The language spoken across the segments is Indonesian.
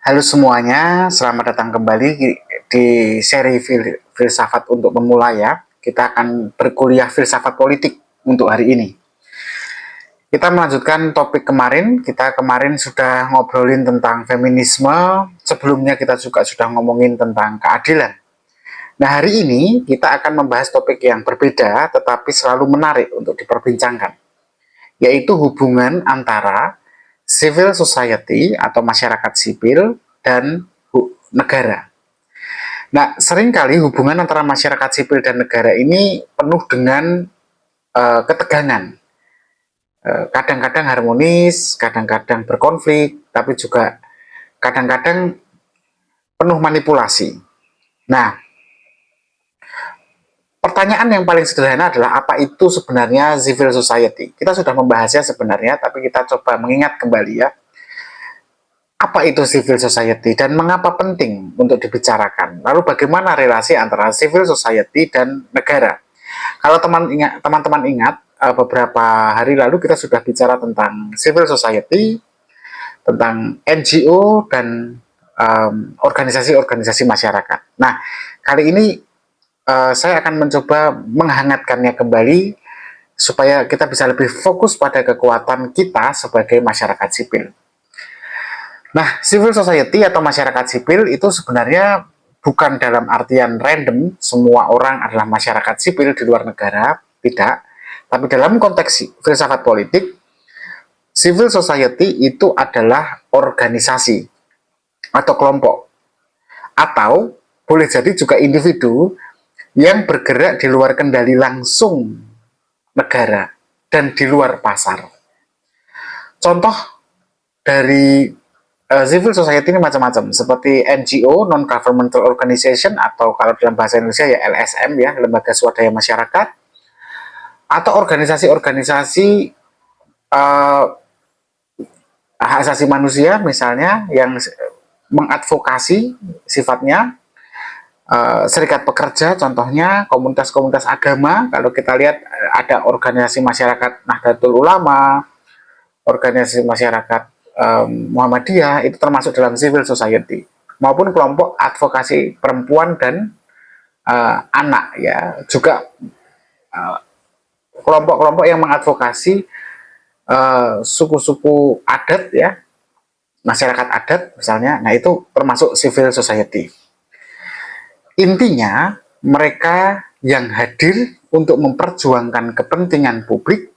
Halo semuanya, selamat datang kembali di seri filsafat untuk pemula ya. Kita akan berkuliah filsafat politik untuk hari ini. Kita melanjutkan topik kemarin. Kita kemarin sudah ngobrolin tentang feminisme. Sebelumnya kita juga sudah ngomongin tentang keadilan. Nah, hari ini kita akan membahas topik yang berbeda tetapi selalu menarik untuk diperbincangkan, yaitu hubungan antara civil society atau masyarakat sipil dan negara. Nah, seringkali hubungan antara masyarakat sipil dan negara ini penuh dengan ketegangan. Kadang-kadang harmonis, kadang-kadang berkonflik, tapi juga kadang-kadang penuh manipulasi. Nah, pertanyaan yang paling sederhana adalah apa itu sebenarnya civil society? Kita sudah membahasnya sebenarnya, tapi kita coba mengingat kembali ya. Apa itu civil society dan mengapa penting untuk dibicarakan? Lalu bagaimana relasi antara civil society dan negara? Kalau teman-teman ingat, beberapa hari lalu kita sudah bicara tentang civil society, tentang NGO dan organisasi-organisasi masyarakat. Nah, kali ini saya akan mencoba menghangatkannya kembali supaya kita bisa lebih fokus pada kekuatan kita sebagai masyarakat sipil. Nah, civil society atau masyarakat sipil itu sebenarnya bukan dalam artian random, semua orang adalah masyarakat sipil di luar negara, tidak. Tapi dalam konteks filsafat politik, civil society itu adalah organisasi atau kelompok. Atau boleh jadi juga individu yang bergerak di luar kendali langsung negara dan di luar pasar. Contoh dari civil society ini macam-macam, seperti NGO, non-governmental organization, atau kalau dalam bahasa Indonesia ya LSM ya, lembaga swadaya masyarakat, atau organisasi-organisasi hak asasi manusia misalnya yang mengadvokasi sifatnya, serikat pekerja contohnya, komunitas-komunitas agama, kalau kita lihat ada organisasi masyarakat Nahdlatul Ulama, organisasi masyarakat Muhammadiyah, itu termasuk dalam civil society, maupun kelompok advokasi perempuan dan anak ya, juga kelompok-kelompok yang mengadvokasi suku-suku adat ya, masyarakat adat misalnya. Nah, itu termasuk civil society. Intinya mereka yang hadir untuk memperjuangkan kepentingan publik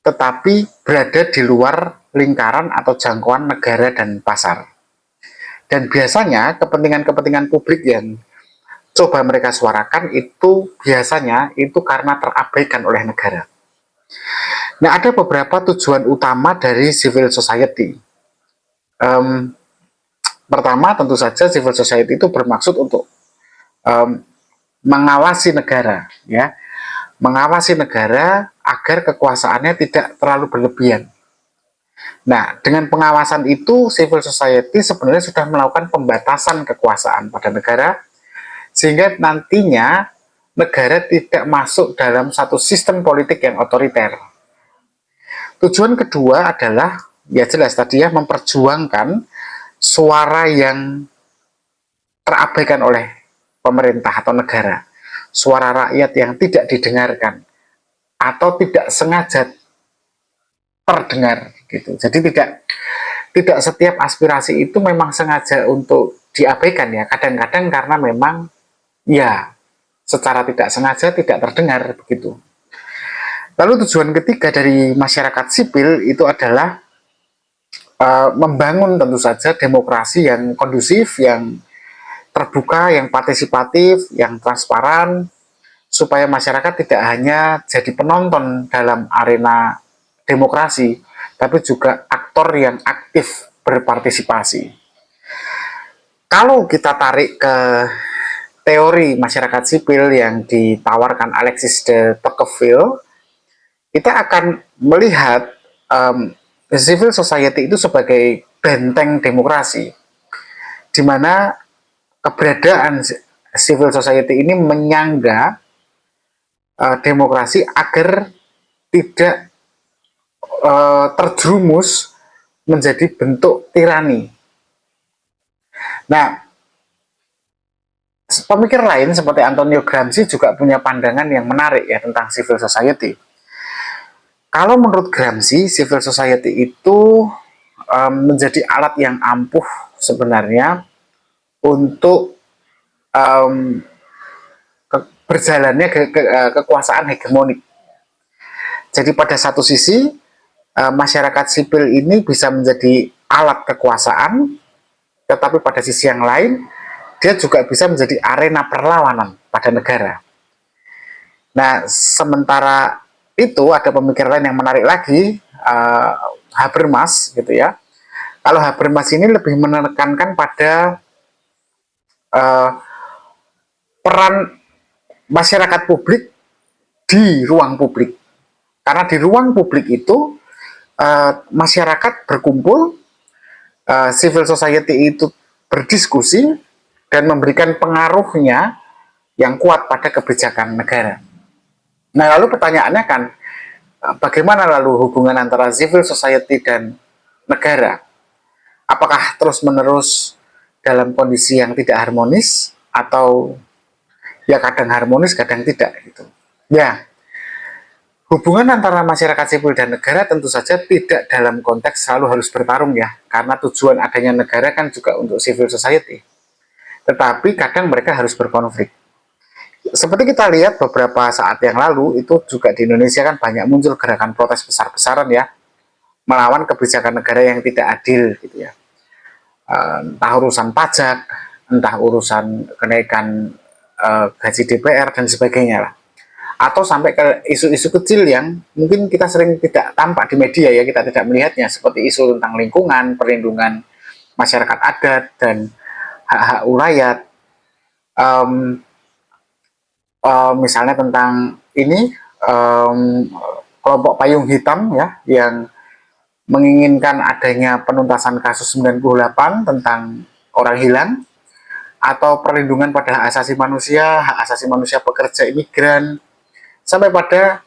tetapi berada di luar lingkaran atau jangkauan negara dan pasar. Dan biasanya kepentingan-kepentingan publik yang coba mereka suarakan itu biasanya itu karena terabaikan oleh negara. Nah, ada beberapa tujuan utama dari civil society. Pertama, tentu saja civil society itu bermaksud untuk mengawasi negara, ya, mengawasi negara agar kekuasaannya tidak terlalu berlebihan. Nah, dengan pengawasan itu, civil society sebenarnya sudah melakukan pembatasan kekuasaan pada negara, sehingga nantinya negara tidak masuk dalam satu sistem politik yang otoriter. Tujuan kedua adalah, ya jelas tadi ya, memperjuangkan suara yang terabaikan oleh pemerintah atau negara, suara rakyat yang tidak didengarkan atau tidak sengaja terdengar gitu. Jadi tidak setiap aspirasi itu memang sengaja untuk diabaikan ya. Kadang-kadang karena memang ya secara tidak sengaja tidak terdengar begitu. Lalu tujuan ketiga dari masyarakat sipil itu adalah membangun tentu saja demokrasi yang kondusif, yang terbuka, yang partisipatif, yang transparan, supaya masyarakat tidak hanya jadi penonton dalam arena demokrasi, tapi juga aktor yang aktif berpartisipasi. Kalau kita tarik ke teori masyarakat sipil yang ditawarkan Alexis de Tocqueville, kita akan melihat civil society itu sebagai benteng demokrasi, di mana keberadaan civil society ini menyangga demokrasi agar tidak terjerumus menjadi bentuk tirani Nah, pemikir lain seperti Antonio Gramsci juga punya pandangan yang menarik ya tentang civil society. Kalau menurut Gramsci, civil society itu menjadi alat yang ampuh sebenarnya untuk berjalannya kekuasaan hegemonik. Jadi pada satu sisi masyarakat sipil ini bisa menjadi alat kekuasaan, tetapi pada sisi yang lain dia juga bisa menjadi arena perlawanan pada negara. Nah, sementara itu ada pemikir lain yang menarik lagi, Habermas gitu ya. Kalau Habermas ini lebih menekankan pada peran masyarakat publik di ruang publik. Karena di ruang publik itu masyarakat berkumpul, civil society itu berdiskusi dan memberikan pengaruhnya yang kuat pada kebijakan negara. Nah, lalu pertanyaannya kan, bagaimana lalu hubungan antara civil society dan negara? Apakah terus-menerus dalam kondisi yang tidak harmonis, atau ya kadang harmonis, kadang tidak gitu. Ya, hubungan antara masyarakat sipil dan negara tentu saja tidak dalam konteks selalu harus bertarung ya, karena tujuan adanya negara kan juga untuk civil society. Tetapi kadang mereka harus berkonflik. Seperti kita lihat beberapa saat yang lalu, itu juga di Indonesia kan banyak muncul gerakan protes besar-besaran ya, melawan kebijakan negara yang tidak adil gitu ya. Entah urusan pajak, entah urusan kenaikan gaji DPR dan sebagainya lah. Atau sampai ke isu-isu kecil yang mungkin kita sering tidak tampak di media ya, kita tidak melihatnya, seperti isu tentang lingkungan, perlindungan masyarakat adat dan hak-hak rakyat. Misalnya tentang ini kelompok payung hitam ya, yang menginginkan adanya penuntasan kasus 98 tentang orang hilang, atau perlindungan pada hak asasi manusia pekerja imigran, sampai pada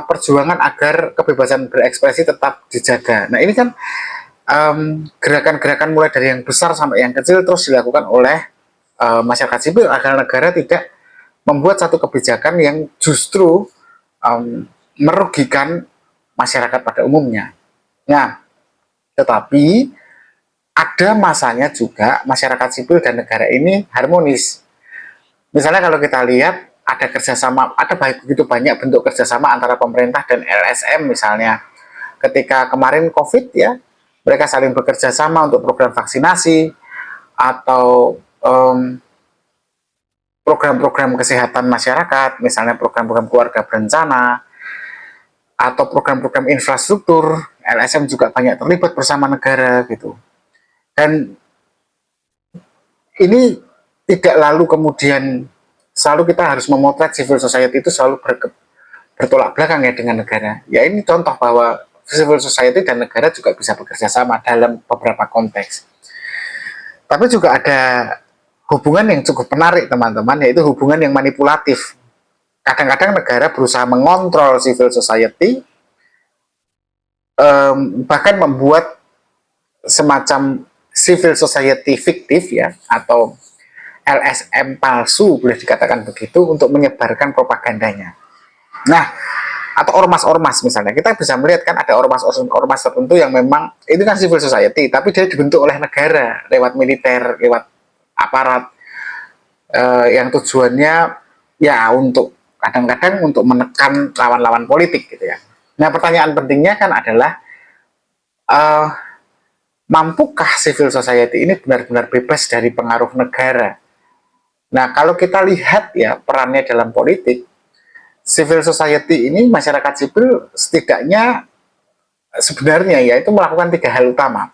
perjuangan agar kebebasan berekspresi tetap dijaga. Nah, ini kan gerakan-gerakan mulai dari yang besar sampai yang kecil terus dilakukan oleh masyarakat sipil agar negara tidak membuat satu kebijakan yang justru merugikan masyarakat pada umumnya. Nah, tetapi ada masanya juga masyarakat sipil dan negara ini harmonis. Misalnya kalau kita lihat ada kerjasama, ada begitu banyak bentuk kerjasama antara pemerintah dan LSM misalnya. Ketika kemarin COVID ya, mereka saling bekerja sama untuk program vaksinasi atau program-program kesehatan masyarakat, misalnya program-program keluarga berencana, atau program-program infrastruktur, LSM juga banyak terlibat bersama negara gitu. Dan ini tidak lalu kemudian selalu kita harus memotret civil society itu selalu bertolak belakang ya dengan negara. Ya, ini contoh bahwa civil society dan negara juga bisa bekerja sama dalam beberapa konteks. Tapi juga ada hubungan yang cukup menarik teman-teman, yaitu hubungan yang manipulatif. Kadang-kadang negara berusaha mengontrol civil society, bahkan membuat semacam civil society fiktif ya, atau LSM palsu boleh dikatakan begitu, untuk menyebarkan propagandanya. Nah, atau ormas-ormas misalnya, kita bisa melihat kan ada ormas-ormas tertentu yang memang itu kan civil society, tapi dia dibentuk oleh negara lewat militer, lewat aparat, yang tujuannya ya untuk kadang-kadang untuk menekan lawan-lawan politik gitu ya. Nah, pertanyaan pentingnya kan adalah mampukah civil society ini benar-benar bebas dari pengaruh negara? Nah, kalau kita lihat ya perannya dalam politik, civil society ini, masyarakat sipil setidaknya sebenarnya yaitu melakukan 3 hal utama.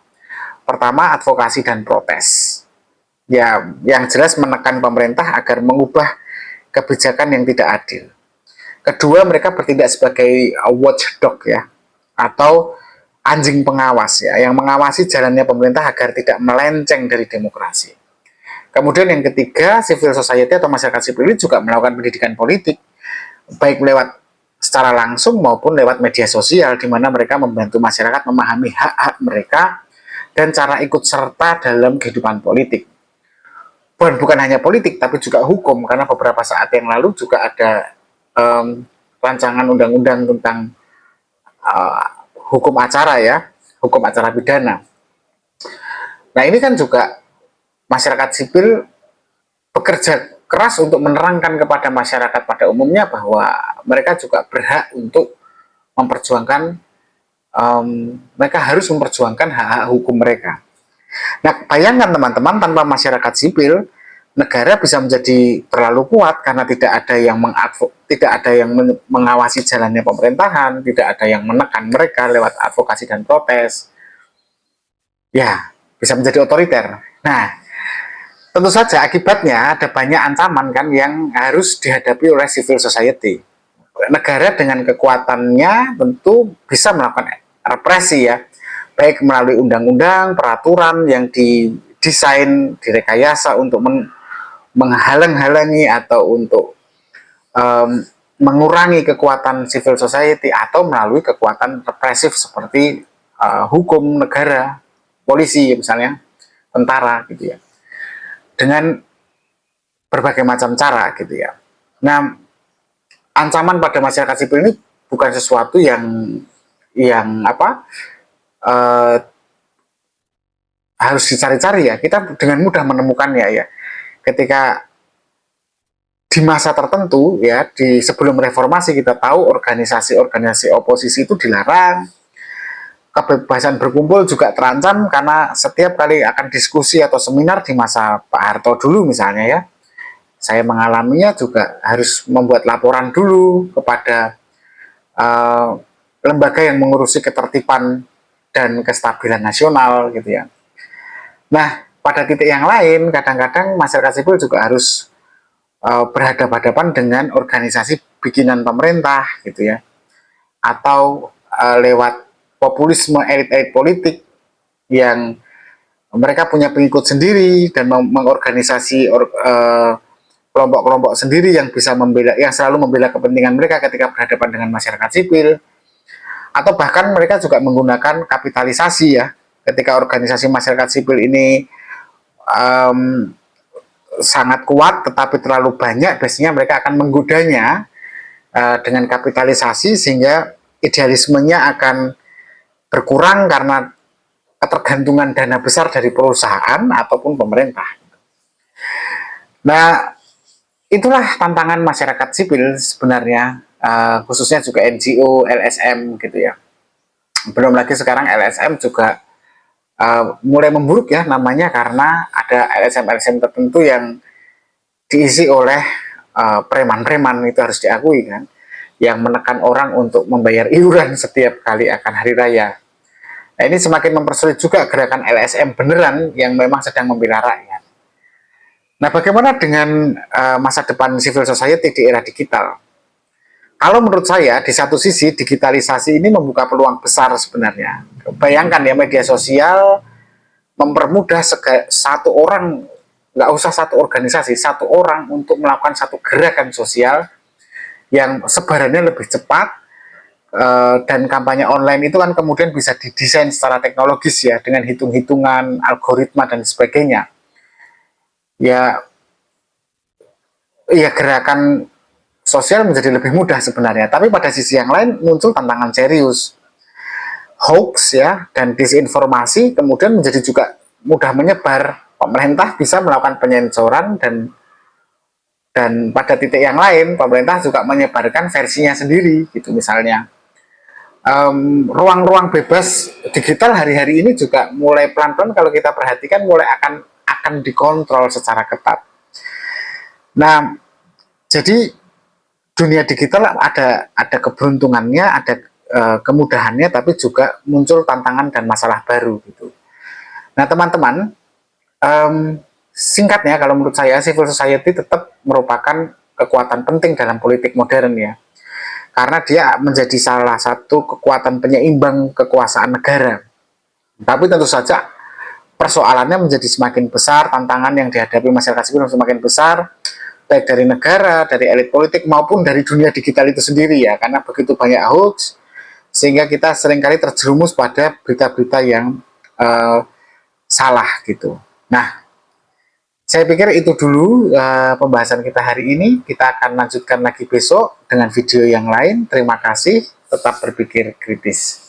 Pertama, advokasi dan protes. Ya, yang jelas menekan pemerintah agar mengubah kebijakan yang tidak adil. Kedua, mereka bertindak sebagai watchdog ya, atau anjing pengawas ya, yang mengawasi jalannya pemerintah agar tidak melenceng dari demokrasi. Kemudian yang ketiga, civil society atau masyarakat sipil ini juga melakukan pendidikan politik, baik lewat secara langsung maupun lewat media sosial, di mana mereka membantu masyarakat memahami hak-hak mereka dan cara ikut serta dalam kehidupan politik. bukan hanya politik tapi juga hukum, karena beberapa saat yang lalu juga ada rancangan undang-undang tentang uh, hukum acara ya, hukum acara pidana. Nah ini kan juga masyarakat sipil bekerja keras untuk menerangkan kepada masyarakat pada umumnya bahwa mereka juga berhak untuk memperjuangkan, mereka harus memperjuangkan hak-hak hukum mereka. Nah, bayangkan teman-teman, tanpa masyarakat sipil, negara bisa menjadi terlalu kuat karena tidak ada yang mengawasi jalannya pemerintahan, tidak ada yang menekan mereka lewat advokasi dan protes. Ya, bisa menjadi otoriter. Nah, tentu saja akibatnya ada banyak ancaman kan yang harus dihadapi oleh civil society. Negara dengan kekuatannya tentu bisa melakukan represi ya, baik melalui undang-undang, peraturan yang didesain, direkayasa untuk menghalang-halangi atau untuk mengurangi kekuatan civil society, atau melalui kekuatan represif seperti hukum negara, polisi misalnya, tentara gitu ya, dengan berbagai macam cara gitu ya. Nah, ancaman pada masyarakat sipil ini bukan sesuatu yang harus dicari-cari ya. Kita dengan mudah menemukannya ya. Ketika di masa tertentu ya, sebelum reformasi, kita tahu organisasi-organisasi oposisi itu dilarang. Kebebasan berkumpul juga terancam karena setiap kali akan diskusi atau seminar di masa Pak Harto dulu misalnya ya, saya mengalaminya juga harus membuat laporan dulu kepada lembaga yang mengurusi ketertiban dan kestabilan nasional gitu ya. Nah, pada titik yang lain, kadang-kadang masyarakat sipil juga harus berhadapan-hadapan dengan organisasi bikinan pemerintah gitu ya, atau lewat populisme elit-elit politik yang mereka punya pengikut sendiri dan mengorganisasi kelompok-kelompok sendiri yang bisa membela, yang selalu membela kepentingan mereka ketika berhadapan dengan masyarakat sipil. Atau bahkan mereka juga menggunakan kapitalisasi ya, ketika organisasi masyarakat sipil ini sangat kuat tetapi terlalu banyak, biasanya mereka akan menggodanya dengan kapitalisasi sehingga idealismenya akan berkurang karena ketergantungan dana besar dari perusahaan ataupun pemerintah. Nah, itulah tantangan masyarakat sipil sebenarnya, khususnya juga NGO, LSM gitu ya. Belum lagi sekarang LSM juga mulai memburuk ya namanya, karena ada LSM-LSM tertentu yang diisi oleh preman-preman, itu harus diakui kan, yang menekan orang untuk membayar iuran setiap kali akan hari raya. Nah, ini semakin mempersulit juga gerakan LSM beneran yang memang sedang membela rakyat. Nah, bagaimana dengan masa depan civil society di era digital? Kalau menurut saya, di satu sisi digitalisasi ini membuka peluang besar sebenarnya. Bayangkan ya, media sosial mempermudah satu orang, nggak usah satu organisasi, satu orang untuk melakukan satu gerakan sosial yang sebarannya lebih cepat. Dan kampanye online itu kan kemudian bisa didesain secara teknologis ya, dengan hitung-hitungan, algoritma dan sebagainya. Ya gerakan sosial menjadi lebih mudah sebenarnya. Tapi pada sisi yang lain muncul tantangan serius. Hoax ya dan disinformasi kemudian menjadi juga mudah menyebar. Pemerintah bisa melakukan penyensoran dan pada titik yang lain pemerintah juga menyebarkan versinya sendiri gitu misalnya. Ruang-ruang bebas digital hari-hari ini juga mulai pelan-pelan, kalau kita perhatikan, mulai akan dikontrol secara ketat. Nah, jadi dunia digital ada keberuntungannya, ada kemudahannya, tapi juga muncul tantangan dan masalah baru gitu. Nah, teman-teman, singkatnya kalau menurut saya civil society tetap merupakan kekuatan penting dalam politik modern ya, karena dia menjadi salah satu kekuatan penyeimbang kekuasaan negara. Tapi tentu saja persoalannya menjadi semakin besar, tantangan yang dihadapi masyarakat sipil semakin besar, baik dari negara, dari elit politik, maupun dari dunia digital itu sendiri ya, karena begitu banyak hoax, sehingga kita seringkali terjerumus pada berita-berita yang salah gitu. Nah, Saya pikir itu dulu pembahasan kita hari ini. Kita akan lanjutkan lagi besok dengan video yang lain. Terima kasih, tetap berpikir kritis.